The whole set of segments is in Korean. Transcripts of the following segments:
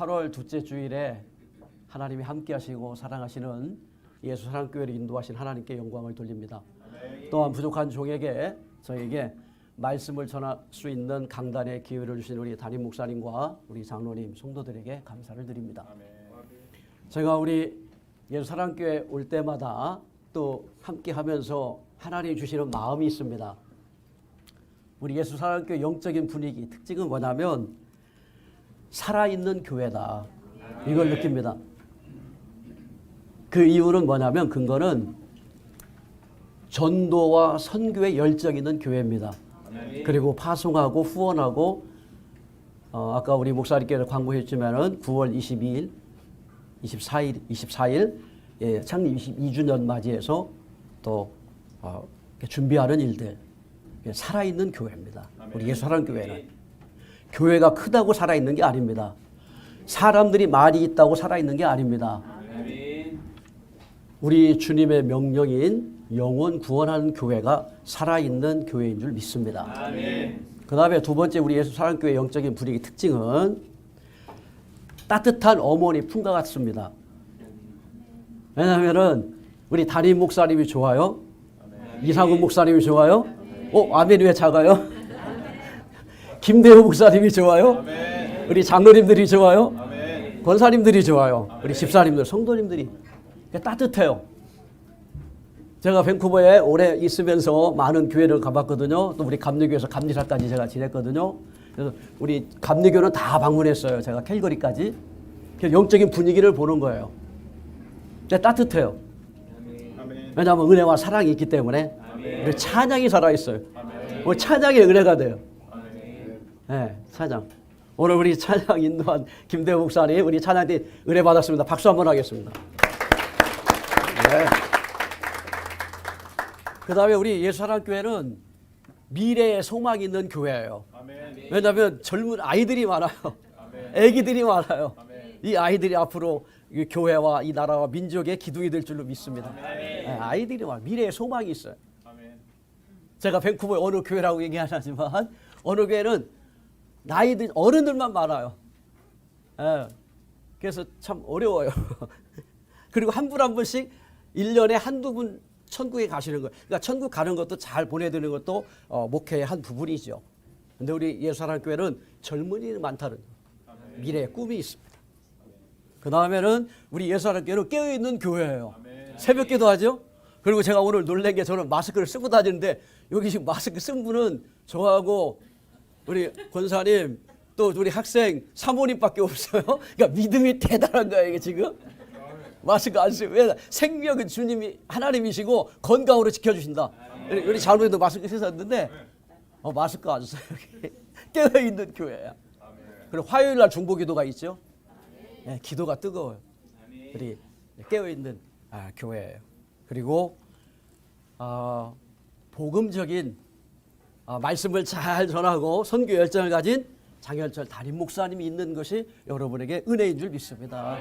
8월 둘째 주일에 하나님이 함께 하시고 사랑하시는 예수 사랑교회를 인도하신 하나님께 영광을 돌립니다. 또한 부족한 종에게 저에게 말씀을 전할 수 있는 강단의 기회를 주신 우리 담임 목사님과 우리 장로님, 성도들에게 감사를 드립니다. 제가 우리 예수 사랑교회 올 때마다 또 함께 하면서 하나님이 주시는 마음이 있습니다. 우리 예수 사랑교회 영적인 분위기, 특징은 뭐냐면 살아있는 교회다. 이걸 느낍니다. 그 이유는 뭐냐면 근거는 전도와 선교에 열정 있는 교회입니다. 그리고 파송하고 후원하고 아까 우리 목사님께서 광고했지만은 9월 22일, 24일 예, 창립 22주년 맞이해서 또 준비하는 일들 살아있는 교회입니다. 우리 예수 사랑교회는 교회가 크다고 살아있는 게 아닙니다. 사람들이 많이 있다고 살아있는 게 아닙니다. 우리 주님의 명령인 영혼 구원하는 교회가 살아있는 교회인 줄 믿습니다. 그 다음에 두 번째 우리 예수 사랑교회 영적인 분위기 특징은 따뜻한 어머니 품과 같습니다. 왜냐하면 우리 담임 목사님이 좋아요. 이상훈 목사님이 좋아요. 아멘이 왜 작아요? 김대호 목사님이 좋아요. 우리 장로님들이 좋아요. 권사님들이 좋아요. 우리 집사님들, 성도님들이 따뜻해요. 제가 밴쿠버에 오래 있으면서 많은 교회를 가봤거든요. 또 우리 감리교에서 감리사까지 제가 지냈거든요. 그래서 우리 감리교는 다 방문했어요. 제가 캘거리까지. 영적인 분위기를 보는 거예요. 따뜻해요. 왜냐하면 은혜와 사랑이 있기 때문에 우리 찬양이 살아있어요. 우리 찬양의 은혜가 돼요. 네, 찬양. 오늘 우리 찬양 인도한 김대호 목사님 우리 찬양대 은혜 받았습니다. 박수 한번 하겠습니다. 네. 그 다음에 우리 예수사랑교회는 미래에 소망이 있는 교회예요. 왜냐하면 젊은 아이들이 많아요. 애기들이 많아요. 이 아이들이 앞으로 이 교회와 이 나라와 민족의 기둥이 될 줄로 믿습니다. 네, 아이들이 많아요. 미래에 소망이 있어요. 제가 밴쿠버의 어느 교회라고 얘기하지만 어느 교회는 나이들 어른들만 많아요. 네, 그래서 참 어려워요. 그리고 한 분 한 분씩 1년에 한두 분 천국에 가시는 거예요. 그러니까 천국 가는 것도 잘 보내드리는 것도 목회의 한 부분이죠. 근데 우리 예수사랑교회는 젊은이들이 많다는 미래의 꿈이 있습니다. 그 다음에는 우리 예수사랑교회는 깨어있는 교회예요. 새벽 기도하죠. 그리고 제가 오늘 놀란 게 저는 마스크를 쓰고 다니는데 여기 지금 마스크 쓴 분은 저하고 우리 권사님 또 우리 학생 사모님밖에 없어요. 그러니까 믿음이 대단한 거예요 이게 지금. 마스크 안 써요. 왜? 생명은 주님이 하나님이시고 건강으로 지켜주신다. 우리 장로님도 마스크 쓰셨는데 마스크 안 써요. 깨어있는 교회야. 그리고 화요일 날 중보기도가 있죠. 네, 기도가 뜨거워요. 우리 깨어있는 교회예요. 그리고 복음적인 말씀을 잘 전하고 선교 열정을 가진 장현철 담임 목사님이 있는 것이 여러분에게 은혜인 줄 믿습니다.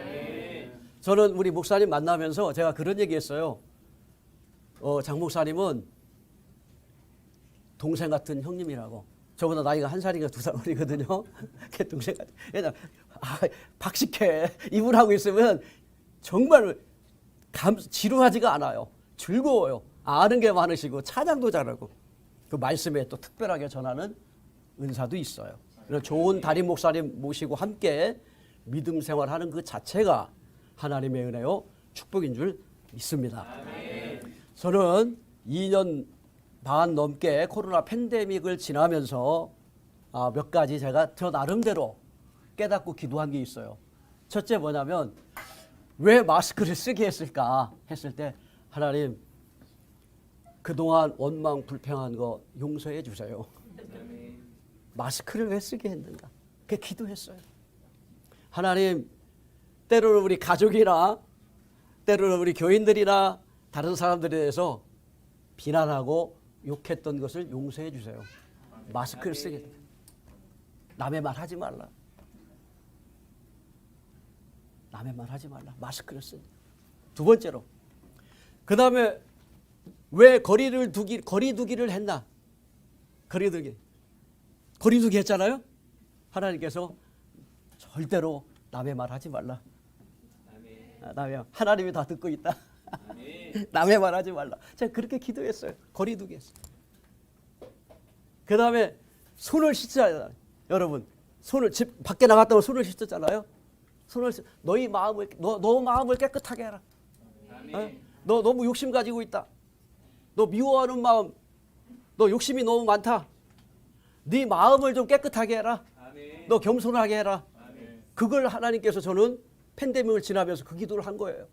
저는 우리 목사님 만나면서 제가 그런 얘기했어요. 장 목사님은 동생 같은 형님이라고. 저보다 나이가 1살인가 2살 어리거든요. 동생 같은. 왜냐면 박식해 이분하고 있으면 정말 지루하지가 않아요. 즐거워요. 아는 게 많으시고 찬양도 잘하고 그 말씀에 또 특별하게 전하는 은사도 있어요. 그래서 좋은 담임 목사님 모시고 함께 믿음 생활하는 그 자체가 하나님의 은혜요 축복인 줄 믿습니다. 저는 2년 반 넘게 코로나 팬데믹을 지나면서 몇 가지 제가 저 나름대로 깨닫고 기도한 게 있어요. 첫째 뭐냐면 왜 마스크를 쓰게 했을까 했을 때 하나님 그동안 원망 불평한 거 용서해 주세요. 마스크를 왜 쓰게 했는가 그 기도했어요. 하나님 때로는 우리 가족이나 때로는 우리 교인들이나 다른 사람들에 대해서 비난하고 욕했던 것을 용서해 주세요. 마스크를 쓰게 돼. 남의 말 하지 말라. 남의 말 하지 말라. 마스크를 쓰. 두 번째로 그 다음에 왜 거리두기를 했나? 거리두기 했잖아요. 하나님께서 절대로 남의 말 하지 말라. 남의 하나님이 다 듣고 있다. 남의 말 하지 말라. 제가 그렇게 기도했어요. 거리 두기 했어요. 그 다음에 손을 씻어야 여러분 손을 집 밖에 나갔다고 손을 씻었잖아요. 손을 너희 마음을 너 마음을 깨끗하게 해라. 너 너무 욕심 가지고 있다. 너 미워하는 마음, 너 욕심이 너무 많다. 네 마음을 좀 깨끗하게 해라. 너 겸손하게 해라. 그걸 하나님께서 저는 팬데믹을 지나면서 그 기도를 한 거예요.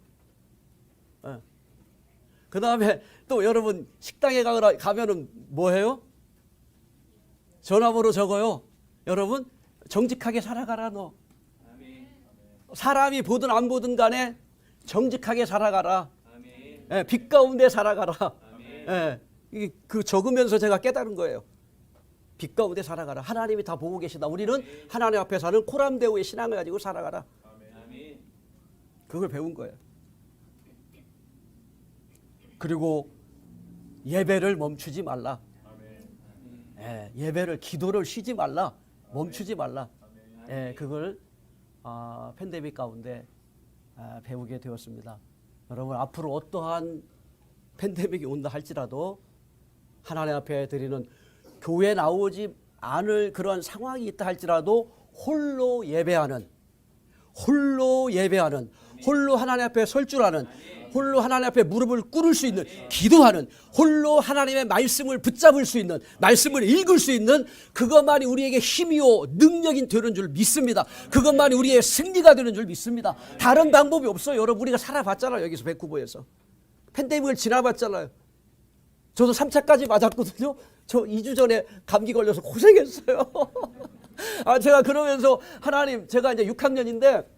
그 다음에 또 여러분 식당에 가면은 뭐 해요? 전화번호 적어요. 여러분 정직하게 살아가라 너. 사람이 보든 안 보든 간에 정직하게 살아가라. 예, 빛 가운데 살아가라. 예, 그 적으면서 제가 깨달은 거예요. 빛 가운데 살아가라. 하나님이 다 보고 계시다. 우리는 하나님 앞에 사는 코람데오의 신앙을 가지고 살아가라. 그걸 배운 거예요. 그리고 예배를 멈추지 말라. 예, 예배를 기도를 쉬지 말라. 멈추지 말라. 예, 그걸 팬데믹 가운데 배우게 되었습니다. 여러분 앞으로 어떠한 팬데믹이 온다 할지라도 하나님 앞에 드리는 교회 나오지 않을 그런 상황이 있다 할지라도 홀로 예배하는 홀로 하나님 앞에 설 줄 아는 홀로 하나님 앞에 무릎을 꿇을 수 있는 기도하는 홀로 하나님의 말씀을 붙잡을 수 있는 말씀을 읽을 수 있는 그것만이 우리에게 힘이요 능력이 되는 줄 믿습니다. 그것만이 우리의 승리가 되는 줄 믿습니다. 다른 방법이 없어요. 여러분 우리가 살아봤잖아요. 여기서 밴쿠버에서 팬데믹을 지나봤잖아요. 저도 3차까지 맞았거든요. 저 2주 전에 감기 걸려서 고생했어요. 제가 그러면서 하나님 제가 이제 6학년인데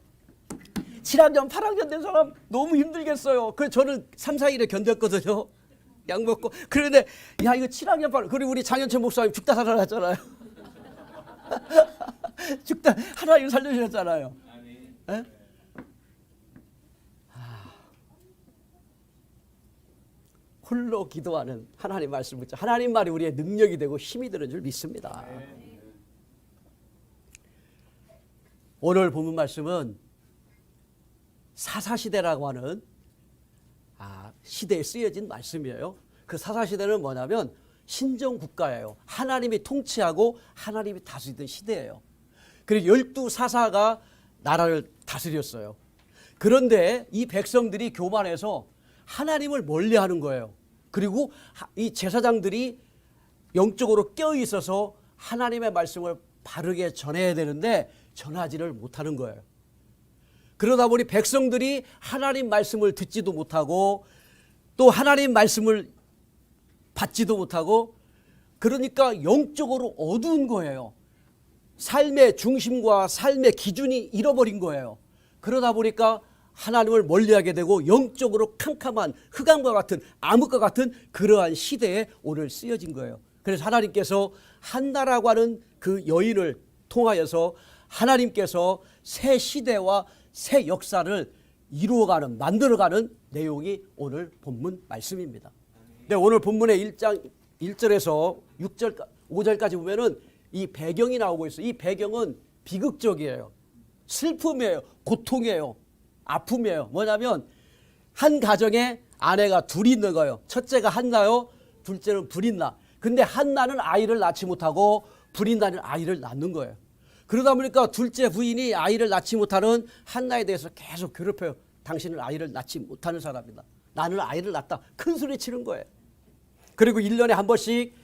7학년 8학년 된 사람 너무 힘들겠어요. 그래서 저는 3, 4일에 견뎠거든요. 약 먹고. 그런데 야 이거 7학년 8 그리고 우리 장현철 목사님 죽다 살아났잖아요. 죽다 하나님 살려주셨잖아요. 네? 홀로 기도하는 하나님 말씀을 듣자. 하나님 말이 우리의 능력이 되고 힘이 되는 줄 믿습니다. 오늘 본문 말씀은 사사시대라고 하는 시대에 쓰여진 말씀이에요. 그 사사시대는 뭐냐면 신정국가예요. 하나님이 통치하고 하나님이 다스리던 시대예요. 그리고 12사사가 나라를 다스렸어요. 그런데 이 백성들이 교만해서 하나님을 멀리하는 거예요. 그리고 이 제사장들이 영적으로 깨어있어서 하나님의 말씀을 바르게 전해야 되는데 전하지를 못하는 거예요. 그러다 보니 백성들이 하나님 말씀을 듣지도 못하고 또 하나님 말씀을 받지도 못하고 그러니까 영적으로 어두운 거예요. 삶의 중심과 삶의 기준이 잃어버린 거예요. 그러다 보니까 하나님을 멀리하게 되고 영적으로 캄캄한 흑암과 같은 암흑과 같은 그러한 시대에 오늘 쓰여진 거예요. 그래서 하나님께서 한나라고 하는 그 여인을 통하여서 하나님께서 새 시대와 새 역사를 이루어가는 만들어가는 내용이 오늘 본문 말씀입니다. 근데 오늘 본문의 1장 1절에서 6절 5절까지 보면은 이 배경이 나오고 있어요. 이 배경은 비극적이에요. 슬픔이에요. 고통이에요. 아픔이에요. 뭐냐면 한 가정에 아내가 둘이 있는 거예요. 첫째가 한나요. 둘째는 브린나. 근데 한나는 아이를 낳지 못하고 브린나는 아이를 낳는 거예요. 그러다 보니까 둘째 부인이 아이를 낳지 못하는 한나에 대해서 계속 괴롭혀요. 당신은 아이를 낳지 못하는 사람이다. 나는 아이를 낳았다. 큰 소리 치는 거예요. 그리고 1년에 한 번씩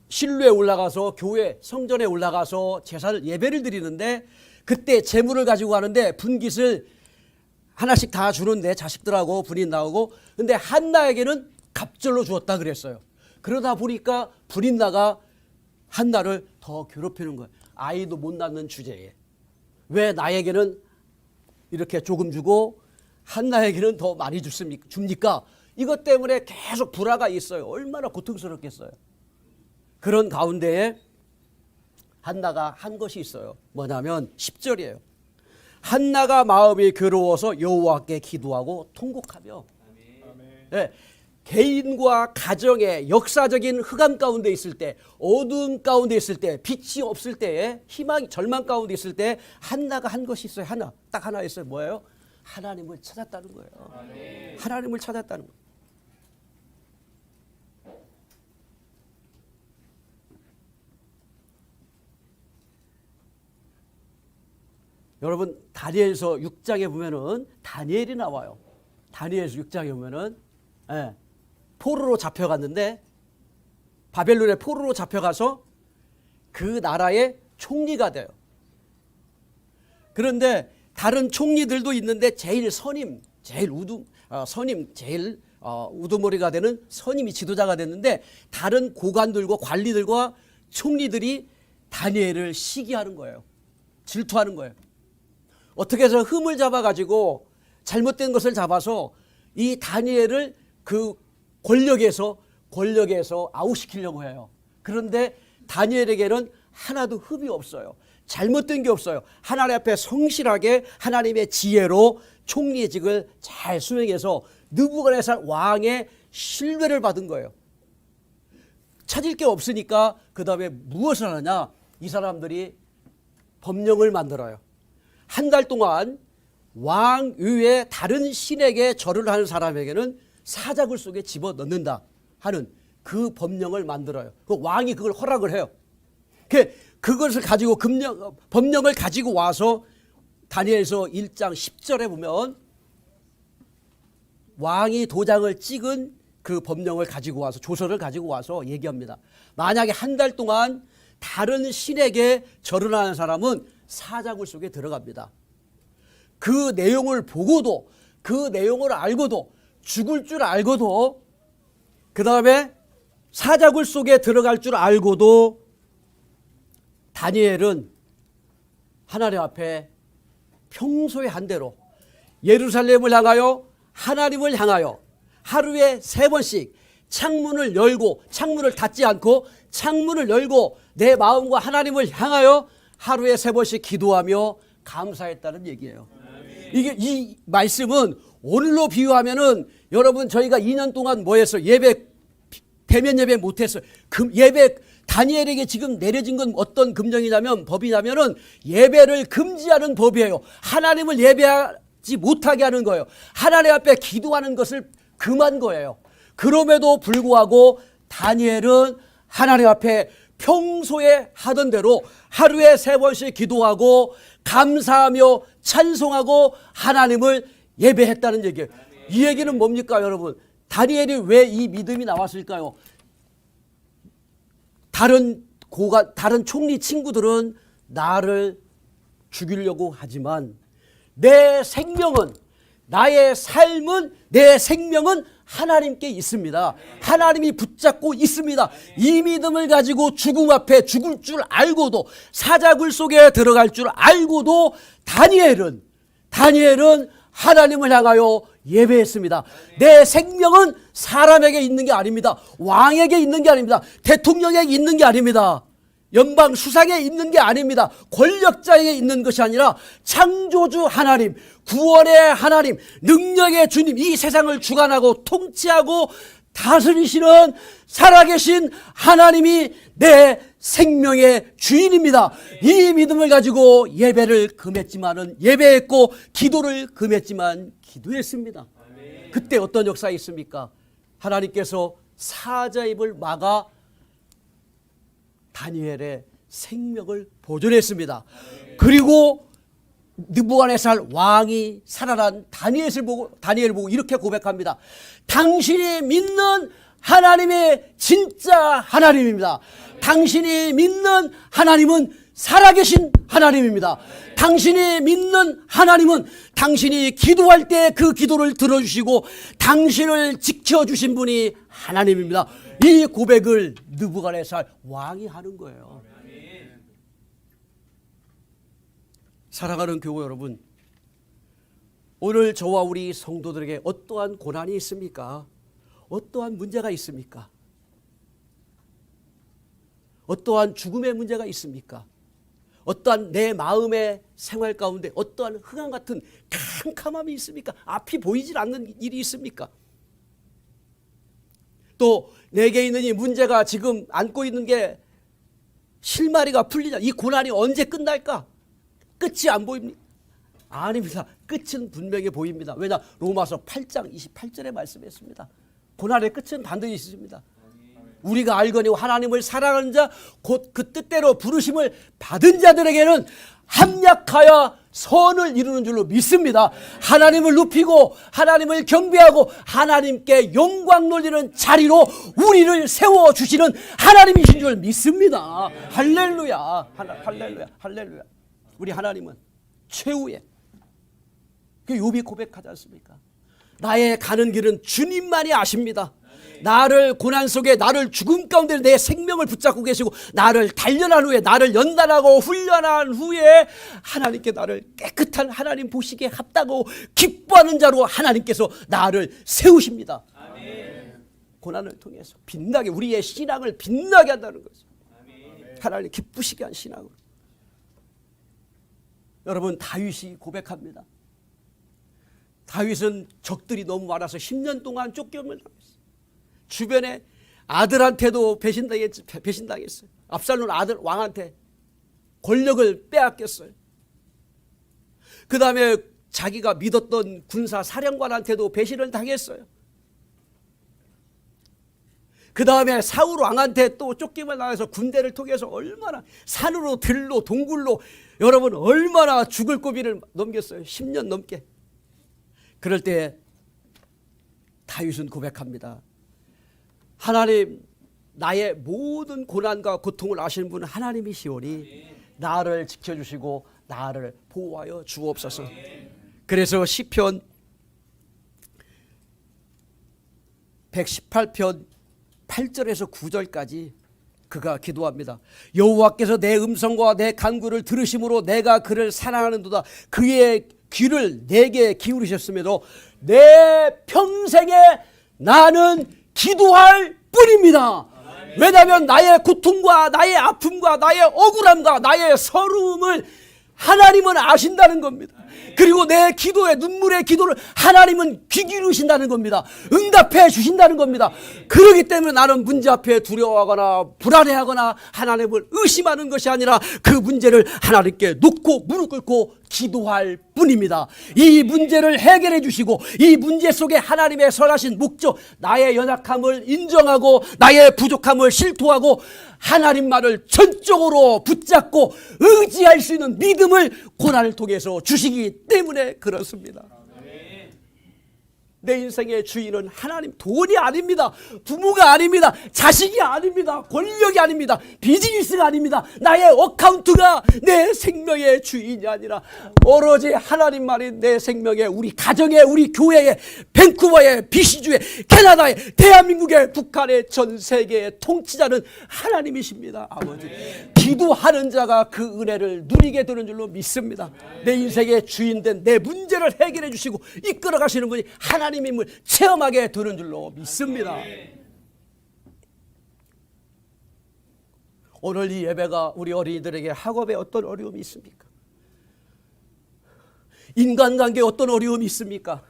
실로에 올라가서 교회 성전에 올라가서 제사를 예배를 드리는데 그때 재물을 가지고 가는데 분깃을 하나씩 다 주는데 자식들하고 분이 나오고 근데 한나에게는 갑절로 주었다 그랬어요. 그러다 보니까 브린나가 한나를 더 괴롭히는 거예요. 아이도 못 낳는 주제에 왜 나에게는 이렇게 조금 주고 한나에게는 더 많이 줍니까? 이것 때문에 계속 불화가 있어요. 얼마나 고통스럽겠어요. 그런 가운데에 한나가 한 것이 있어요. 뭐냐면 10절이에요. 한나가 마음이 괴로워서 여호와께 기도하고 통곡하며 네, 개인과 가정의 역사적인 흑암 가운데 있을 때, 어두움 가운데 있을 때, 빛이 없을 때에, 희망, 절망 가운데 있을 때 한나가 한 것이 있어요. 하나, 딱 하나 있어요. 뭐예요? 하나님을 찾았다는 거예요. 아멘. 하나님을 찾았다는 거예요. 여러분, 다니엘서 6장에 보면은 다니엘이 나와요. 다니엘서 6장에 보면은 포로로 잡혀갔는데, 바벨론의 포로로 잡혀가서 그 나라의 총리가 돼요. 그런데 다른 총리들도 있는데 제일 선임, 제일 우두머리가 되는 선임이 지도자가 됐는데, 다른 고관들과 관리들과 총리들이 다니엘을 시기하는 거예요. 질투하는 거예요. 어떻게 해서 흠을 잡아가지고 잘못된 것을 잡아서 이 다니엘을 그 권력에서 아웃시키려고 해요. 그런데 다니엘에게는 하나도 흠이 없어요. 잘못된 게 없어요. 하나님 앞에 성실하게 하나님의 지혜로 총리직을 잘 수행해서 느부갓네살 왕의 신뢰를 받은 거예요. 찾을 게 없으니까 그 다음에 무엇을 하느냐? 이 사람들이 법령을 만들어요. 한 달 동안 왕 외에 다른 신에게 절을 하는 사람에게는 사자굴 속에 집어넣는다 하는 그 법령을 만들어요. 그 왕이 그걸 허락을 해요. 그것을 가지고 법령을 가지고 와서 다니엘서 1장 10절에 보면 왕이 도장을 찍은 그 법령을 가지고 와서, 조서를 가지고 와서 얘기합니다. 만약에 한 달 동안 다른 신에게 절을 하는 사람은 사자굴 속에 들어갑니다. 그 내용을 보고도, 그 내용을 알고도, 죽을 줄 알고도, 그 다음에 사자굴 속에 들어갈 줄 알고도 다니엘은 하나님 앞에 평소에 한 대로 예루살렘을 향하여, 하나님을 향하여 하루에 3번씩 창문을 열고, 창문을 닫지 않고 창문을 열고 내 마음과 하나님을 향하여 하루에 3번씩 기도하며 감사했다는 얘기예요. 이게, 이 말씀은 오늘로 비유하면은, 여러분, 저희가 2년 동안 뭐 했어요? 대면 예배 못 했어요. 예배, 다니엘에게 지금 내려진 건 어떤 법이냐면은 예배를 금지하는 법이에요. 하나님을 예배하지 못하게 하는 거예요. 하나님 앞에 기도하는 것을 금한 거예요. 그럼에도 불구하고 다니엘은 하나님 앞에 평소에 하던 대로 하루에 3번씩 기도하고 감사하며 찬송하고 하나님을 예배했다는 얘기예요. 이 얘기는 뭡니까, 여러분? 다니엘이 왜 이 믿음이 나왔을까요? 다른 총리 친구들은 나를 죽이려고 하지만 내 생명은, 나의 삶은, 내 생명은 하나님께 있습니다. 하나님이 붙잡고 있습니다. 이 믿음을 가지고 죽음 앞에 죽을 줄 알고도, 사자굴 속에 들어갈 줄 알고도 다니엘은 하나님을 향하여 예배했습니다. 내 생명은 사람에게 있는 게 아닙니다. 왕에게 있는 게 아닙니다. 대통령에게 있는 게 아닙니다. 연방 수상에 있는 게 아닙니다. 권력자에게 있는 것이 아니라 창조주 하나님, 구원의 하나님, 능력의 주님, 이 세상을 주관하고 통치하고 다스리시는 살아계신 하나님이 내 생명의 주인입니다. 이 믿음을 가지고 예배를 금했지만은 예배했고, 기도를 금했지만 기도했습니다. 그때 어떤 역사가 있습니까? 하나님께서 사자 입을 막아 다니엘의 생명을 보존했습니다. 그리고 느부갓네살 왕이 살아난 다니엘을 보고 이렇게 고백합니다. 당신이 믿는 하나님이 진짜 하나님입니다. 당신이 믿는 하나님은 살아계신 하나님입니다. 당신이 믿는 하나님은 당신이 기도할 때 그 기도를 들어주시고 당신을 지켜주신 분이 하나님입니다. 이 고백을 느부갓네살 왕이 하는 거예요. 사랑하는 교우 여러분, 오늘 저와 우리 성도들에게 어떠한 고난이 있습니까? 어떠한 문제가 있습니까? 어떠한 죽음의 문제가 있습니까? 어떠한 내 마음의 생활 가운데 어떠한 흑암 같은 캄캄함이 있습니까? 앞이 보이질 않는 일이 있습니까? 또 내게 있는 이 문제가 지금 안고 있는 게 실마리가 풀리자 이 고난이 언제 끝날까? 끝이 안 보입니까? 아닙니다. 끝은 분명히 보입니다. 왜냐? 로마서 8장 28절에 말씀했습니다. 고난의 끝은 반드시 있습니다. 우리가 알거니와 하나님을 사랑하는 자 곧 그 뜻대로 부르심을 받은 자들에게는 합력하여 선을 이루는 줄로 믿습니다. 하나님을 높이고 하나님을 경배하고 하나님께 영광 돌리는 자리로 우리를 세워주시는 하나님이신 줄 믿습니다. 할렐루야. 할렐루야. 할렐루야. 우리 하나님은 최후의 그 욥이 고백하지 않습니까? 나의 가는 길은 주님만이 아십니다. 나를 고난 속에 나를 죽음 가운데 내 생명을 붙잡고 계시고 나를 단련한 후에 나를 연단하고 훈련한 후에 하나님께 나를 깨끗한 하나님 보시기에 합당하고 기뻐하는 자로 하나님께서 나를 세우십니다. 아멘. 고난을 통해서 빛나게 우리의 신앙을 빛나게 한다는 거죠. 아멘. 하나님 기쁘시게 한 신앙으로. 여러분 다윗이 고백합니다. 다윗은 적들이 너무 많아서 10년 동안 쫓겨을 당했어요. 주변에 아들한테도 배신당했어요. 압살론 아들 왕한테 권력을 빼앗겼어요. 그 다음에 자기가 믿었던 군사 사령관한테도 배신을 당했어요. 그 다음에 사울 왕한테 또 쫓김을 당해서 군대를 통해서 얼마나 산으로 들로 동굴로 여러분 얼마나 죽을 고비를 넘겼어요. 10년 넘게. 그럴 때 다윗은 고백합니다. 하나님 나의 모든 고난과 고통을 아시는 분은 하나님이시오니 나를 지켜주시고 나를 보호하여 주옵소서. 그래서 시편 118편 8절에서 9절까지 그가 기도합니다. 여호와께서 내 음성과 내 간구를 들으심으로 내가 그를 사랑하는도다. 그의 귀를 내게 기울이셨음에도 내 평생에 나는 기도할 뿐입니다. 왜냐하면 나의 고통과 나의 아픔과 나의 억울함과 나의 서러움을 하나님은 아신다는 겁니다. 그리고 내 기도에 눈물의 기도를 하나님은 귀 기울이신다는 겁니다. 응답해 주신다는 겁니다. 그렇기 때문에 나는 문제 앞에 두려워하거나 불안해하거나 하나님을 의심하는 것이 아니라 그 문제를 하나님께 놓고 무릎 꿇고 기도할 뿐입니다. 이 문제를 해결해 주시고 이 문제 속에 하나님의 선하신 목적, 나의 연약함을 인정하고 나의 부족함을 실토하고 하나님만을 전적으로 붙잡고 의지할 수 있는 믿음을 고난을 통해서 주시기 때문에 그렇습니다. 내 인생의 주인은 하나님, 돈이 아닙니다. 부모가 아닙니다. 자식이 아닙니다. 권력이 아닙니다. 비즈니스가 아닙니다. 나의 어카운트가 내 생명의 주인이 아니라 오로지 하나님만이 내 생명의, 우리 가정의, 우리 교회의, 밴쿠버의, BC주의, 캐나다의, 대한민국의, 북한의, 전 세계의 통치자는 하나님이십니다. 아버지, 기도하는 자가 그 은혜를 누리게 되는 줄로 믿습니다. 내 인생의 주인된 내 문제를 해결해 주시고 이끌어 가시는 분이 하나님임을 체험하게 되는 줄로 믿습니다. 오늘 이 예배가 우리 어린이들에게 학업에 어떤 어려움이 있습니까? 인간관계에 어떤 어려움이 있습니까?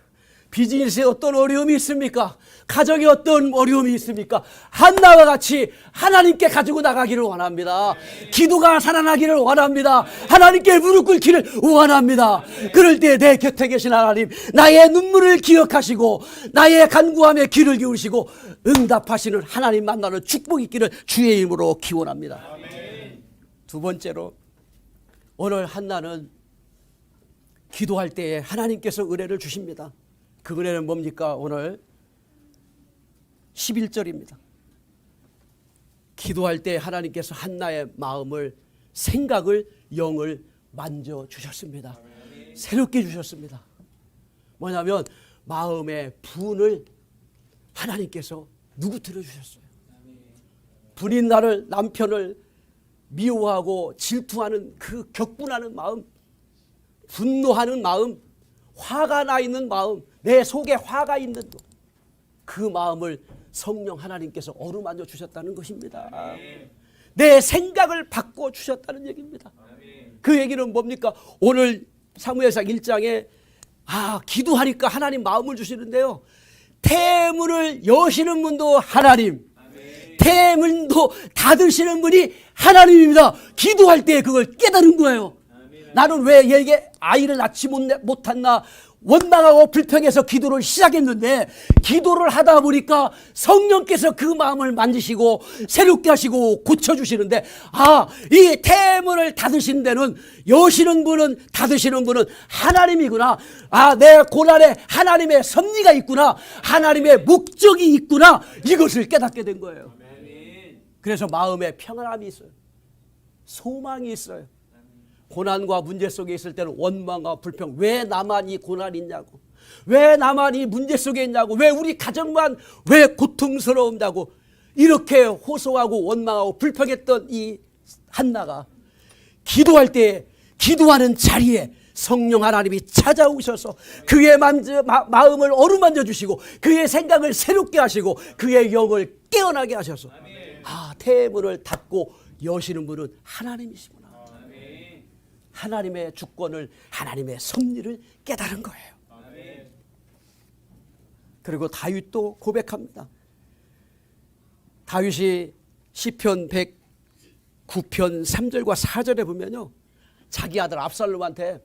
비즈니스에 어떤 어려움이 있습니까? 가정에 어떤 어려움이 있습니까? 한나와 같이 하나님께 가지고 나가기를 원합니다. 기도가 살아나기를 원합니다. 하나님께 무릎 꿇기를 원합니다. 그럴 때 내 곁에 계신 하나님, 나의 눈물을 기억하시고 나의 간구함에 귀를 기울이시고 응답하시는 하나님 만나는 축복이 있기를 주의 이름으로 기원합니다. 두 번째로, 오늘 한나는 기도할 때에 하나님께서 은혜를 주십니다. 그 은혜는 뭡니까? 오늘 11절입니다. 기도할 때 하나님께서 한나의 마음을, 생각을, 영을 만져주셨습니다. 새롭게 주셨습니다. 뭐냐면 마음의 분을 하나님께서 누구트려 주셨어요. 분인 나를, 남편을 미워하고 질투하는 그 격분하는 마음, 분노하는 마음, 화가 나 있는 마음, 내 속에 화가 있는 그 마음을 성령 하나님께서 어루만져 주셨다는 것입니다. 내 생각을 바꿔 주셨다는 얘기입니다. 그 얘기는 뭡니까? 오늘 사무엘상 1장에 기도하니까 하나님 마음을 주시는데요, 태문을 여시는 분도 하나님, 태문도 닫으시는 분이 하나님입니다. 기도할 때 그걸 깨달은 거예요. 나는 왜 얘에게 아이를 낳지 못했나 원망하고 불평해서 기도를 시작했는데, 기도를 하다 보니까 성령께서 그 마음을 만지시고 새롭게 하시고 고쳐주시는데, 이 태문을 닫으신 데는, 여시는 분은, 닫으시는 분은 하나님이구나. 내 고난에 하나님의 섭리가 있구나. 하나님의 목적이 있구나. 이것을 깨닫게 된 거예요. 그래서 마음에 평안함이 있어요. 소망이 있어요. 고난과 문제 속에 있을 때는 원망과 불평, 왜 나만 이 고난이 있냐고, 왜 나만 이 문제 속에 있냐고, 왜 우리 가정만 왜 고통스러운다고 이렇게 호소하고 원망하고 불평했던 이 한나가 기도할 때, 기도하는 자리에 성령 하나님이 찾아오셔서 그의 마음을 어루만져 주시고 그의 생각을 새롭게 하시고 그의 영을 깨어나게 하셔서, 태문을 닫고 여시는 분은 하나님이시구나. 하나님의 주권을, 하나님의 섭리를 깨달은 거예요. 그리고 다윗도 고백합니다. 다윗이 시편 109편 3절과 4절에 보면요, 자기 아들 압살롬한테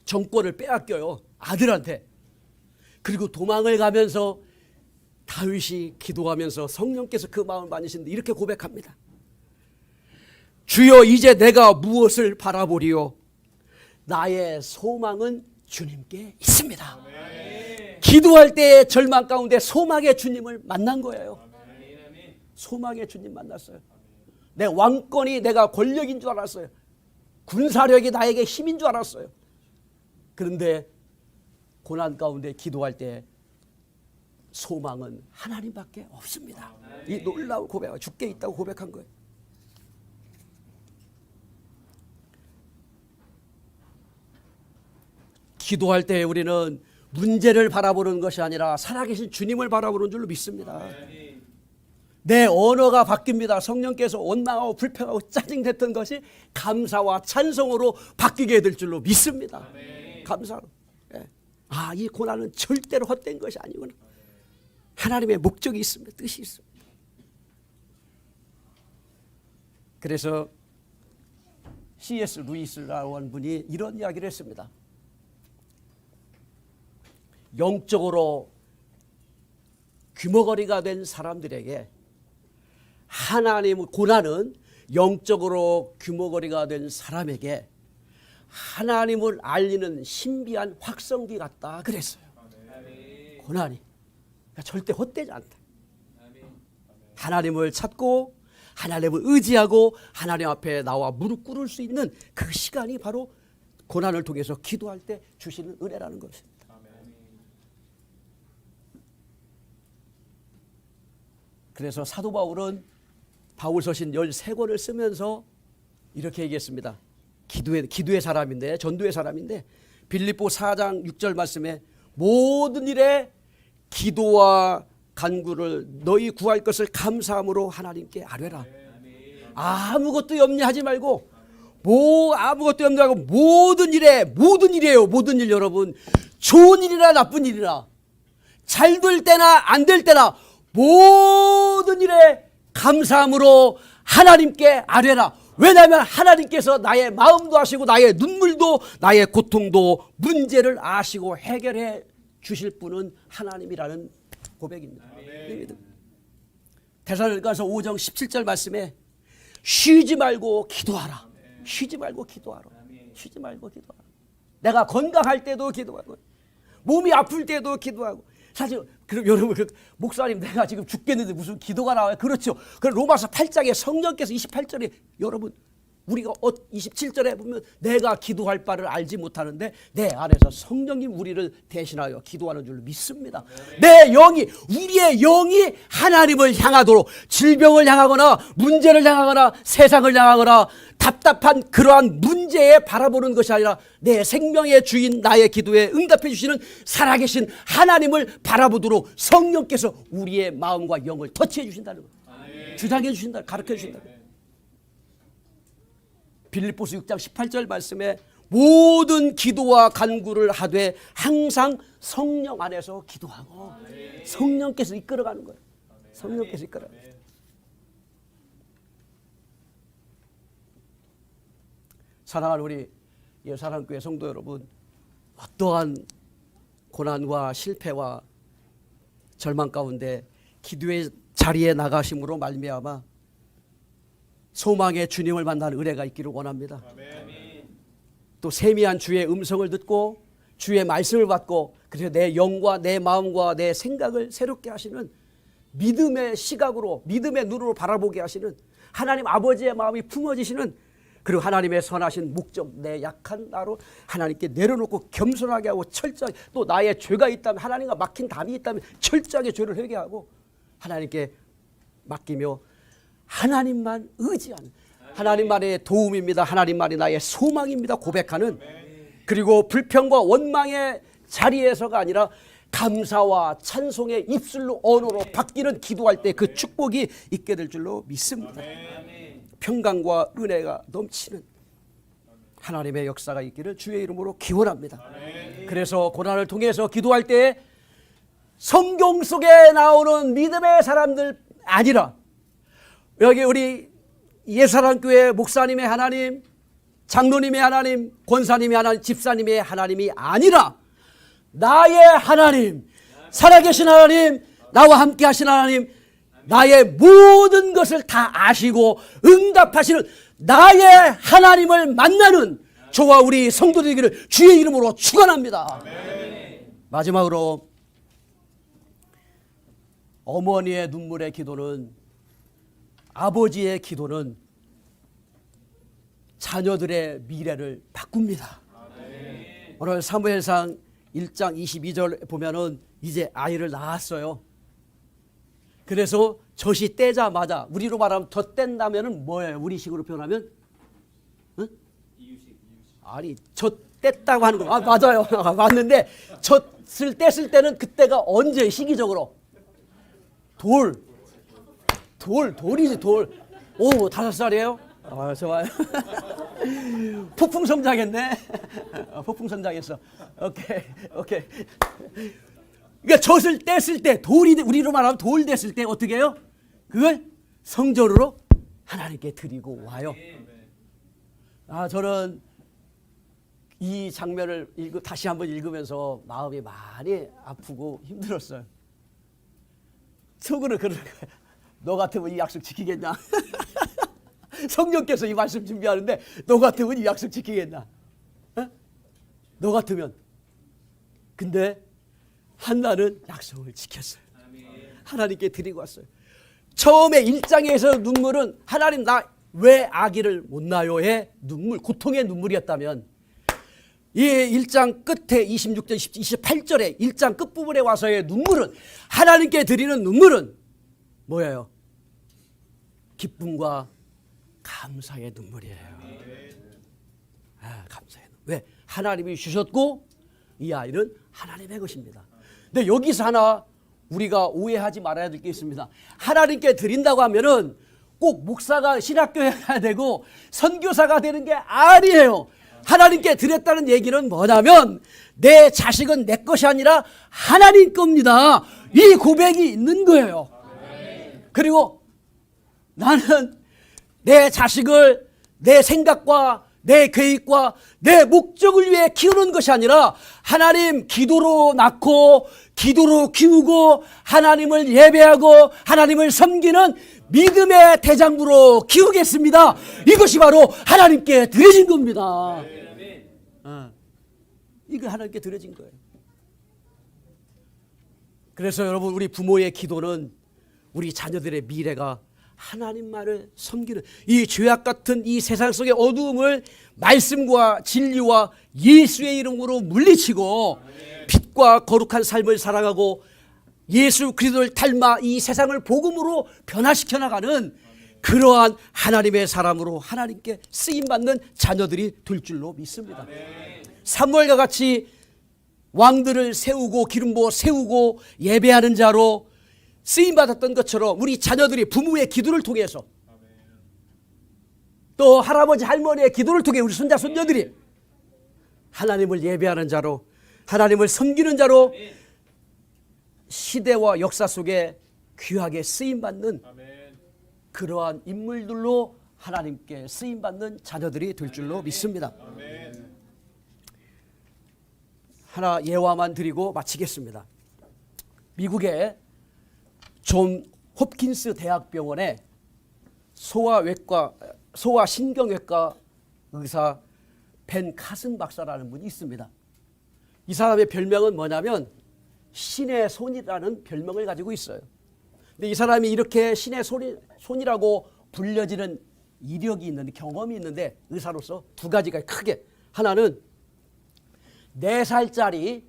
정권을 빼앗겨요. 아들한테. 그리고 도망을 가면서 다윗이 기도하면서 성령께서 그 마음을 만지시는데 이렇게 고백합니다. 주여, 이제 내가 무엇을 바라보리요? 나의 소망은 주님께 있습니다. 기도할 때의 절망 가운데 소망의 주님을 만난 거예요. 소망의 주님 만났어요. 내 왕권이 내가 권력인 줄 알았어요. 군사력이 나에게 힘인 줄 알았어요. 그런데 고난 가운데 기도할 때 소망은 하나님밖에 없습니다. 이 놀라운 고백, 주께 있다고 고백한 거예요. 기도할 때 우리는 문제를 바라보는 것이 아니라 살아계신 주님을 바라보는 줄로 믿습니다. 내 언어가 바뀝니다. 성령께서 원망하고 불평하고 짜증냈던 것이 감사와 찬송으로 바뀌게 될 줄로 믿습니다. 감사로. 이 고난은 절대로 헛된 것이 아니구나. 하나님의 목적이 있습니다. 뜻이 있습니다. 그래서 C.S. 루이스라고 하는 분이 이런 이야기를 했습니다. 영적으로 귀머거리가 된 사람들에게 하나님, 고난은 영적으로 귀머거리가 된 사람에게 하나님을 알리는 신비한 확성기 같다 그랬어요. 고난이 그러니까 절대 헛되지 않다. 하나님을 찾고 하나님을 의지하고 하나님 앞에 나와 무릎 꿇을 수 있는 그 시간이 바로 고난을 통해서 기도할 때 주시는 은혜라는 것입니다. 그래서 사도 바울은 바울서신 13권을 쓰면서 이렇게 얘기했습니다. 기도의 사람인데, 전도의 사람인데, 빌립보 4장 6절 말씀에 모든 일에 기도와 간구를 너희 구할 것을 감사함으로 하나님께 아뢰라. 아무것도 염려하지 말고, 아무것도 염려하고 모든 일이에요. 모든 일. 여러분, 좋은 일이나 나쁜 일이나 잘 될 때나 안 될 때나 모든 일에 감사함으로 하나님께 아뢰라. 왜냐하면 하나님께서 나의 마음도 아시고 나의 눈물도 나의 고통도 문제를 아시고 해결해 주실 분은 하나님이라는 고백입니다. 데살로니가서 5장 17절 말씀에 쉬지 말고 기도하라. 쉬지 말고 기도하라. 쉬지 말고 기도하라. 내가 건강할 때도 기도하고 몸이 아플 때도 기도하고. 사실 그럼 여러분, 목사님 내가 지금 죽겠는데 무슨 기도가 나와요? 그렇죠. 그럼 로마서 8장에 성령께서 28절에 여러분, 우리가 27절에 보면 내가 기도할 바를 알지 못하는데 내 안에서 성령님 우리를 대신하여 기도하는 줄 믿습니다. 내 영이, 우리의 영이 하나님을 향하도록, 질병을 향하거나 문제를 향하거나 세상을 향하거나 답답한 그러한 문제에 바라보는 것이 아니라 내 생명의 주인 나의 기도에 응답해 주시는 살아계신 하나님을 바라보도록 성령께서 우리의 마음과 영을 터치해 주신다는 거예요. 주장해 주신다, 가르쳐 주신다. 빌립보서 6장 18절 말씀에 모든 기도와 간구를 하되 항상 성령 안에서 기도하고 성령께서 이끌어가는 거예요. 성령께서 이끌어가는 거예요. 사랑하는 우리 예사랑교회 성도 여러분, 어떠한 고난과 실패와 절망 가운데 기도의 자리에 나가심으로 말미암아 소망의 주님을 만나는 은혜가 있기를 원합니다. 또 세미한 주의 음성을 듣고 주의 말씀을 받고 그래서 내 영과 내 마음과 내 생각을 새롭게 하시는 믿음의 시각으로 믿음의 눈으로 바라보게 하시는 하나님 아버지의 마음이 품어지시는, 그리고 하나님의 선하신 목적, 내 약한 나로 하나님께 내려놓고 겸손하게 하고 철저하게, 또 나의 죄가 있다면 하나님과 막힌 담이 있다면 철저하게 죄를 회개하고 하나님께 맡기며 하나님만 의지하는, 하나님만의 도움입니다, 하나님만이 나의 소망입니다 고백하는, 그리고 불평과 원망의 자리에서가 아니라 감사와 찬송의 입술로 언어로 바뀌는 기도할 때 그 축복이 있게 될 줄로 믿습니다. 평강과 은혜가 넘치는 하나님의 역사가 있기를 주의 이름으로 기원합니다. 그래서 고난을 통해서 기도할 때 성경 속에 나오는 믿음의 사람들 아니라, 여기 우리 예사랑교회 목사님의 하나님, 장로님의 하나님, 권사님의 하나님, 집사님의 하나님이 아니라 나의 하나님, 살아계신 하나님, 나와 함께 하신 하나님, 나의 모든 것을 다 아시고 응답하시는 나의 하나님을 만나는 저와 우리 성도 되기를 주의 이름으로 축원합니다. 마지막으로 어머니의 눈물의 기도는, 아버지의 기도는 자녀들의 미래를 바꿉니다. 오늘 사무엘상 1장 22절 보면은 이제 아이를 낳았어요. 그래서 젖이 떼자마자, 우리로 말하면 덧뗀다면은 뭐예요? 우리식으로 표현하면? 응? 아니, 젖 뗐다고 하는 거. 아, 맞아요. 맞는데 젖을 뗐을 때는 그때가 언제 시기적으로? 돌이지 돌. 오, 5살이에요? 아, 좋아요. 폭풍 성장했네. 폭풍 성장했어. 오케이. 그러니까 젖을 뗐을 때, 돌이, 우리로 말하면 돌 됐을 때 어떻게 해요? 그걸 성전으로 하나님께 드리고 와요. 아, 저는 이 장면을 다시 한번 읽으면서 마음이 많이 아프고 힘들었어요. 속으로 그러는 거예요. 너 같으면 이 약속 지키겠냐? 성령께서 이 말씀 준비하는데 너 같으면 이 약속 지키겠나? 어? 너 같으면. 근데 한나는 약속을 지켰어요. 하나님께 드리고 왔어요. 처음에 1장에서 눈물은 하나님 나 왜 아기를 못 낳아요의 눈물, 고통의 눈물이었다면, 이 1장 끝에 26절 28절에 1장 끝부분에 와서의 눈물은, 하나님께 드리는 눈물은 뭐예요? 기쁨과 감사의 눈물이에요. 아, 감사의 눈물. 왜? 하나님이 주셨고 이 아이는 하나님의 것입니다. 근데 여기서 하나 우리가 오해하지 말아야 될 게 있습니다. 하나님께 드린다고 하면은 꼭 목사가 신학교해야 되고 선교사가 되는 게 아니에요. 하나님께 드렸다는 얘기는 뭐냐면 내 자식은 내 것이 아니라 하나님 겁니다. 이 고백이 있는 거예요. 그리고 나는 내 자식을 내 생각과 내 계획과 내 목적을 위해 키우는 것이 아니라 하나님 기도로 낳고 기도로 키우고 하나님을 예배하고 하나님을 섬기는 믿음의 대장부로 키우겠습니다. 이것이 바로 하나님께 드려진 겁니다. 이거 하나님께 드려진 거예요. 그래서 여러분, 우리 부모의 기도는 우리 자녀들의 미래가 하나님만을 섬기는, 이 죄악 같은 이 세상 속의 어두움을 말씀과 진리와 예수의 이름으로 물리치고 빛과 거룩한 삶을 살아가고 예수 그리스도를 닮아 이 세상을 복음으로 변화시켜 나가는 그러한 하나님의 사람으로 하나님께 쓰임받는 자녀들이 될 줄로 믿습니다. 사무엘과 같이 왕들을 세우고 기름 부어 세우고 예배하는 자로 쓰임받았던 것처럼 우리 자녀들이 부모의 기도를 통해서, 또 할아버지 할머니의 기도를 통해 우리 손자 손녀들이 하나님을 예배하는 자로, 하나님을 섬기는 자로 시대와 역사 속에 귀하게 쓰임받는 그러한 인물들로 하나님께 쓰임받는 자녀들이 될 줄로 믿습니다. 하나 예화만 드리고 마치겠습니다. 미국의 존 홉킨스 대학병원에 소아신경외과 의사 벤 카슨 박사라는 분이 있습니다. 이 사람의 별명은 뭐냐면 신의 손이라는 별명을 가지고 있어요. 근데 이 사람이 이렇게 신의 손이라고 불려지는 이력이 있는데, 경험이 있는데, 의사로서 두 가지가 크게, 하나는 4살짜리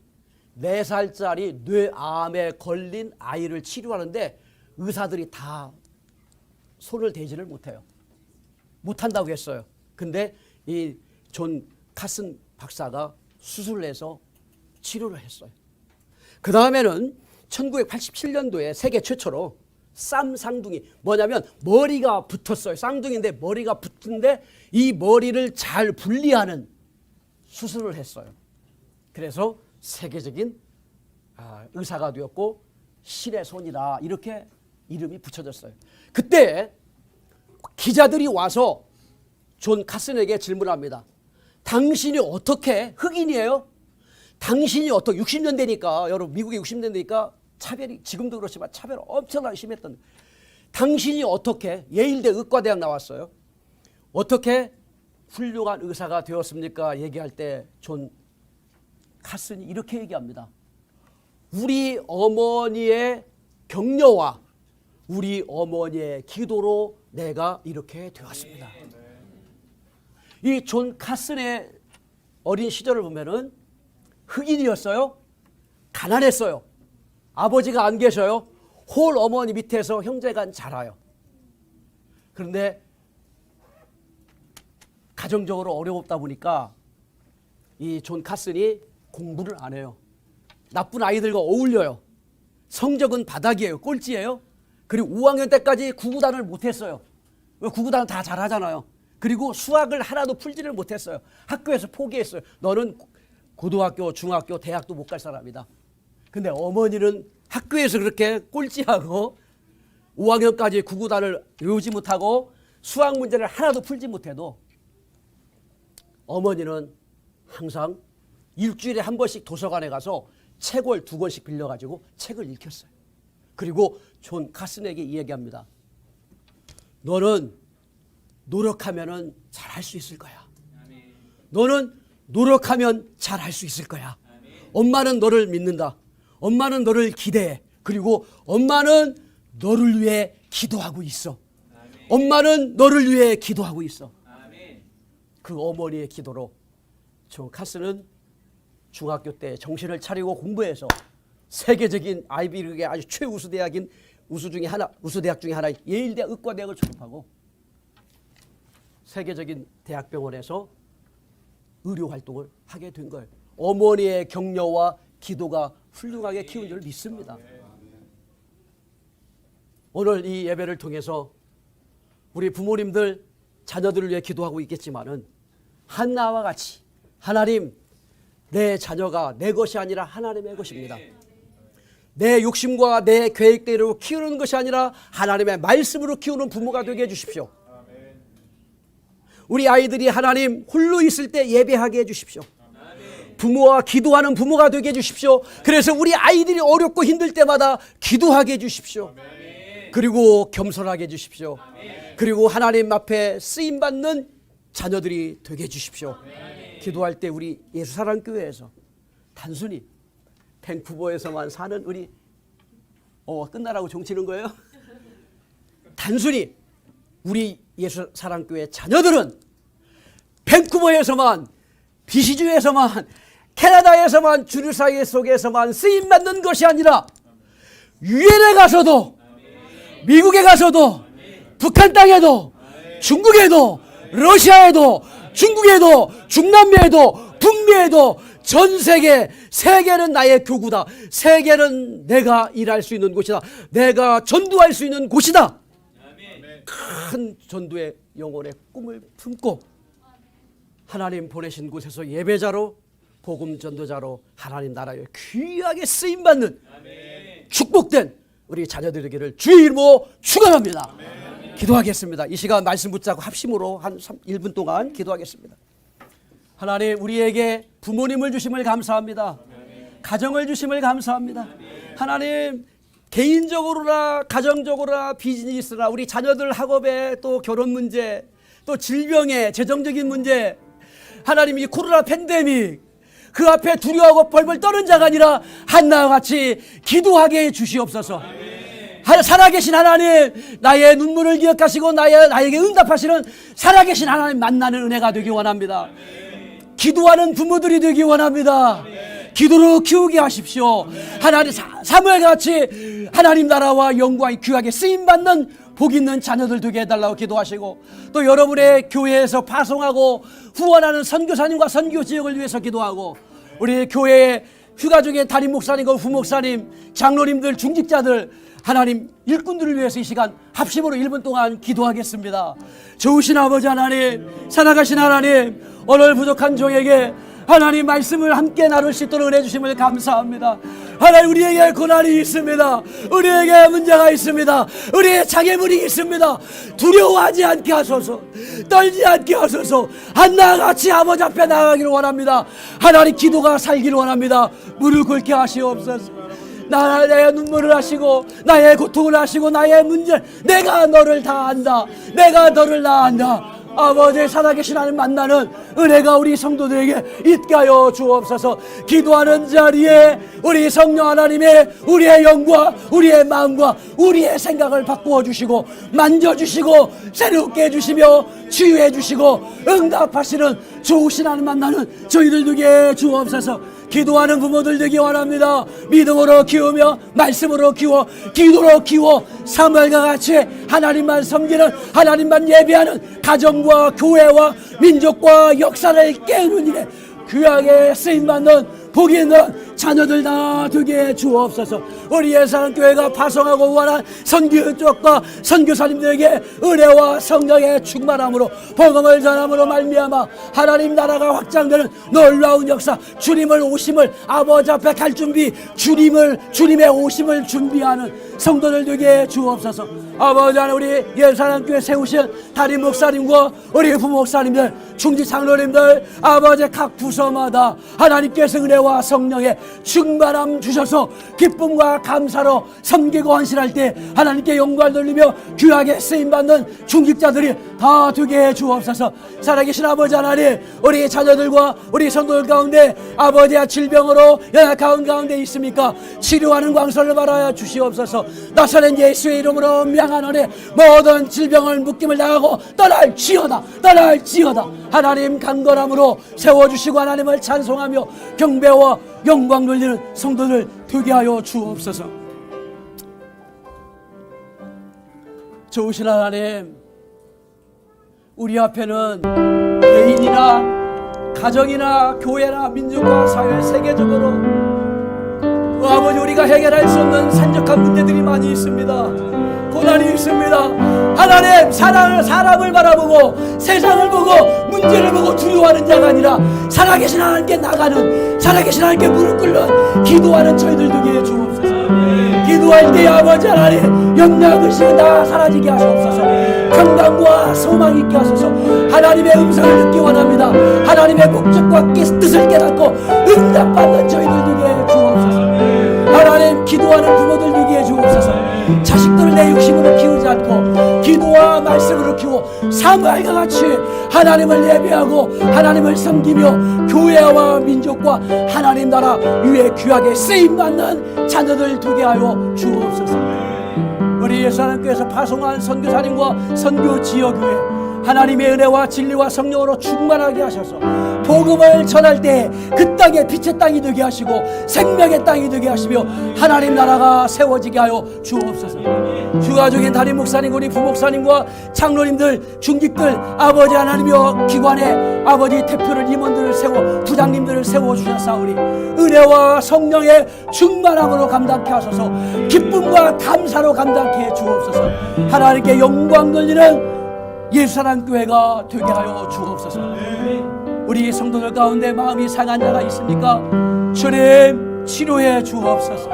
뇌암에 걸린 아이를 치료하는데 의사들이 다 손을 대지를 못해요. 못한다고 했어요. 근데 이 존 카슨 박사가 수술을 해서 치료를 했어요. 그 다음에는 1987년도에 세계 최초로 쌍둥이, 뭐냐면 머리가 붙었어요. 쌍둥이인데 머리가 붙은데 이 머리를 잘 분리하는 수술을 했어요. 그래서 세계적인 의사가 되었고 신의 손이라 이렇게 이름이 붙여졌어요. 그때 기자들이 와서 존 카슨에게 질문합니다. 당신이 어떻게, 흑인이에요? 당신이 어떻게, 60년대니까, 여러분 미국의 60년대니까 차별이 지금도 그렇지만 차별 엄청나게 심했던, 당신이 어떻게, 예일대 의과대학 나왔어요. 어떻게 훌륭한 의사가 되었습니까? 얘기할 때 존 카슨이 이렇게 얘기합니다. 우리 어머니의 격려와 우리 어머니의 기도로 내가 이렇게 되었습니다. 이 존 카슨의 어린 시절을 보면은 흑인이었어요. 가난했어요. 아버지가 안 계셔요. 홀 어머니 밑에서 형제간 자라요. 그런데 가정적으로 어려웠다 보니까 이 존 카슨이 공부를 안 해요. 나쁜 아이들과 어울려요. 성적은 바닥이에요. 꼴찌예요. 그리고 5학년 때까지 구구단을 못했어요. 구구단은 다 잘하잖아요. 그리고 수학을 하나도 풀지를 못했어요. 학교에서 포기했어요. 너는 고등학교, 중학교, 대학도 못 갈 사람이다. 근데 어머니는 학교에서 그렇게 꼴찌하고 5학년까지 구구단을 외우지 못하고 수학 문제를 하나도 풀지 못해도 어머니는 항상 일주일에 한 번씩 도서관에 가서 책을 2권씩 빌려가지고 책을 읽혔어요. 그리고 존 카슨에게 이야기합니다. 너는 노력하면 잘할 수 있을 거야. 너는 노력하면 잘할 수 있을 거야. 엄마는 너를 믿는다. 엄마는 너를 기대해. 그리고 엄마는 너를 위해 기도하고 있어. 엄마는 너를 위해 기도하고 있어. 그 어머니의 기도로 존 카슨은 중학교 때 정신을 차리고 공부해서 세계적인 아이비리그의 아주 최우수 대학인 우수대학 중에 하나인 예일대 의과대학을 졸업하고 세계적인 대학병원에서 의료 활동을 하게 된 거예요. 어머니의 격려와 기도가 훌륭하게 키운 줄 믿습니다. 오늘 이 예배를 통해서 우리 부모님들 자녀들을 위해 기도하고 있겠지만은 한나와 같이 하나님, 내 자녀가 내 것이 아니라 하나님의 것입니다. 내 욕심과 내 계획대로 키우는 것이 아니라 하나님의 말씀으로 키우는 부모가 되게 해주십시오. 우리 아이들이 하나님 홀로 있을 때 예배하게 해주십시오. 부모와 기도하는 부모가 되게 해주십시오. 그래서 우리 아이들이 어렵고 힘들 때마다 기도하게 해주십시오. 그리고 겸손하게 해주십시오. 그리고 하나님 앞에 쓰임받는 자녀들이 되게 해주십시오. 기도할 때 우리 예수사랑교회에서 단순히 밴쿠버에서만 사는 우리 끝나라고 종치는 거예요? 단순히 우리 예수사랑교회 자녀들은 밴쿠버에서만, BC주에서만, 캐나다에서만, 주류 사회 속에서만 쓰임받는 것이 아니라 유엔에 가서도, 미국에 가서도, 북한 땅에도, 중국에도, 러시아에도, 중국에도, 중남미에도, 북미에도, 전 세계는 나의 교구다. 세계는 내가 일할 수 있는 곳이다. 내가 전도할 수 있는 곳이다. 큰 전도의 영혼의 꿈을 품고 하나님 보내신 곳에서 예배자로 복음 전도자로 하나님 나라에 귀하게 쓰임받는 축복된 우리 자녀들 되기를 주의 이름으로 축원합니다. 기도하겠습니다. 이 시간 말씀 붙잡고 합심으로 한 1분 동안 기도하겠습니다. 하나님, 우리에게 부모님을 주심을 감사합니다. 가정을 주심을 감사합니다. 하나님, 개인적으로나 가정적으로나 비즈니스나 우리 자녀들 학업에 또 결혼 문제, 또 질병의 재정적인 문제, 하나님 이 코로나 팬데믹 그 앞에 두려워하고 벌벌 떠는 자가 아니라 한나와 같이 기도하게 해 주시옵소서. 살아계신 하나님, 나의 눈물을 기억하시고 나에게 응답하시는 살아계신 하나님 만나는 은혜가 되기 원합니다. 기도하는 부모들이 되기 원합니다. 기도로 키우게 하십시오. 하나님, 사무엘같이 하나님 나라와 영광이 귀하게 쓰임받는 복 있는 자녀들 되게 해달라고 기도하시고, 또 여러분의 교회에서 파송하고 후원하는 선교사님과 선교 지역을 위해서 기도하고, 우리 교회의 휴가 중에 담임 목사님과 부목사님, 장로님들, 중직자들, 하나님 일꾼들을 위해서 이 시간 합심으로 1분 동안 기도하겠습니다. 좋으신 아버지 하나님, 살아가신 하나님, 오늘 부족한 종에게 하나님 말씀을 함께 나눌 수 있도록 은혜 주심을 감사합니다. 하나님, 우리에게 고난이 있습니다. 우리에게 문제가 있습니다. 우리의 장애물이 있습니다. 두려워하지 않게 하소서. 떨지 않게 하소서. 한나같이 아버지 앞에 나가기를 원합니다. 하나님, 기도가 살기를 원합니다. 무릎 꿇게 하시옵소서. 나의 눈물을 하시고 나의 고통을 하시고 나의 문제, 내가 너를 다 안다. 내가 너를 다 안다. 아버지, 살아계신 하나님 만나는 은혜가 우리 성도들에게 있게 하여 주옵소서. 기도하는 자리에 우리 성령 하나님의 우리의 영과 우리의 마음과 우리의 생각을 바꾸어 주시고 만져주시고 새롭게 해주시며 치유해 주시고 응답하시는 좋으신 하나님 만나는 저희들 되게 주옵소서. 기도하는 부모들 되기 원합니다. 믿음으로 키우며 말씀으로 키워 기도로 키워 사무엘과 같이 하나님만 섬기는, 하나님만 예배하는 가정과 교회와 민족과 역사를 깨우는 일에 귀하게 쓰임받는 복이 있는 자녀들 다 되게 주옵소서. 우리 예산교회가 파송하고 후원한 선교족과 선교사님들에게 은혜와 성령의 충만함으로 복음을 전함으로 말미암아 하나님 나라가 확장되는 놀라운 역사, 주님을 오심을 아버지 앞에 갈 준비, 주님의 오심을 준비하는 성도들 되게 주옵소서. 아버지 하나님, 우리 예산교회 세우신 담임 목사님과 우리 부목사님들, 중지 장로님들, 아버지 각 부서마다 하나님께서 은혜와 성령의 충만함 주셔서 기쁨과 감사로 섬기고 헌신할 때 하나님께 영광을 돌리며 귀하게 쓰임받는 중직자들이 다 되게 해 주옵소서. 살아계신 아버지 하나님, 우리 자녀들과 우리 성도들 가운데 아버지의 질병으로 연약한 가운데 있습니까? 치료하는 광선을 바라여 주시옵소서. 나사렛 예수의 이름으로 명하노니 모든 질병을 묶임을 당하고 떠날지어다. 하나님 강건함으로 세워주시고 하나님을 찬송하며 경배와 영광 돌리는 성도들 되게 하여 주옵소서. 좋으신 하나님, 우리 앞에는 개인이나 가정이나 교회나 민족과 사회 세계적으로 아버지 우리가 해결할 수 없는 산적한 문제들이 많이 있습니다. 고난이 있습니다. 하나님, 사람을 바라보고 세상을 보고 문제를 보고 두려워하는 자가 아니라 살아계신 하나님께 나가는, 살아계신 하나님께 무릎 꿇는 기도하는 저희들 되게 해 주옵소서. 기도할 때 아버지 하나님, 영락의식은 다 사라지게 하시옵소서. 평강과 소망이 있게 하소서. 하나님의 음성을 듣기 원합니다. 하나님의 목적과 뜻을 깨닫고 응답받는 저희들 되게 해 주옵소서. 하나님, 기도하는 부모들 되게 해 주옵소서. 자식들을 내 욕심으로 키우지 않고 기도와 말씀으로 키워 사무엘과 같이 하나님을 예배하고 하나님을 섬기며 교회와 민족과 하나님 나라 위에 귀하게 쓰임받는 자녀들 되게 하여 주옵소서. 우리 예수하나님께서 파송한 선교사님과 선교 지역교회 하나님의 은혜와 진리와 성령으로 충만하게 하셔서 복음을 전할 때 그 땅에 빛의 땅이 되게 하시고 생명의 땅이 되게 하시며 하나님 나라가 세워지게 하여 주옵소서. 휴가 중인 담임 목사님, 우리 부목사님과 장로님들, 중직들, 아버지 하나님이여 기관에 아버지 대표를, 임원들을 세워 부장님들을 세워주셨사오니 은혜와 성령의 충만함으로 감당케 하소서. 기쁨과 감사로 감당케 해 주옵소서. 하나님께 영광 돌리는 예수사랑교회가 되게 하여 주옵소서. 우리 성도들 가운데 마음이 상한 자가 있습니까? 주님 치료해 주옵소서.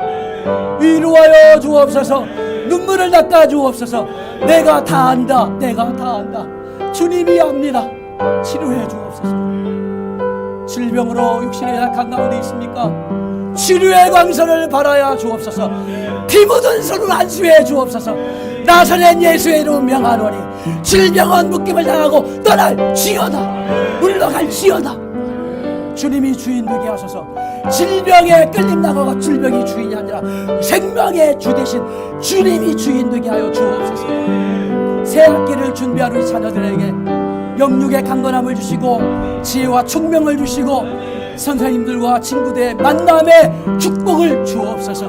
위로하여 주옵소서. 눈물을 닦아 주옵소서. 내가 다 안다. 내가 다 안다. 주님이 압니다. 치료해 주옵소서. 질병으로 육신의 약한 가운데 있습니까? 치료의 광선을 바라야 주옵소서. 피 묻은 손을 안수해 주옵소서. 나사렛 예수의 이름 명하노니 질병은 묶임을 당하고 떠날지어다. 물러갈지어다. 주님이 주인 되게 하소서. 질병에 끌림 나가고 질병이 주인이 아니라 생명의 주 대신 주님이 주인 되게 하여 주옵소서. 새 학기를 준비하는 우리 자녀들에게 영육의 강건함을 주시고 지혜와 총명을 주시고 선생님들과 친구들의 만남의 축복을 주옵소서.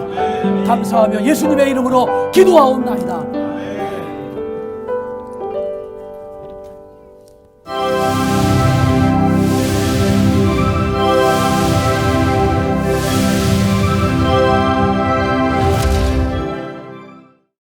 감사하며 예수님의 이름으로 기도하옵나이다.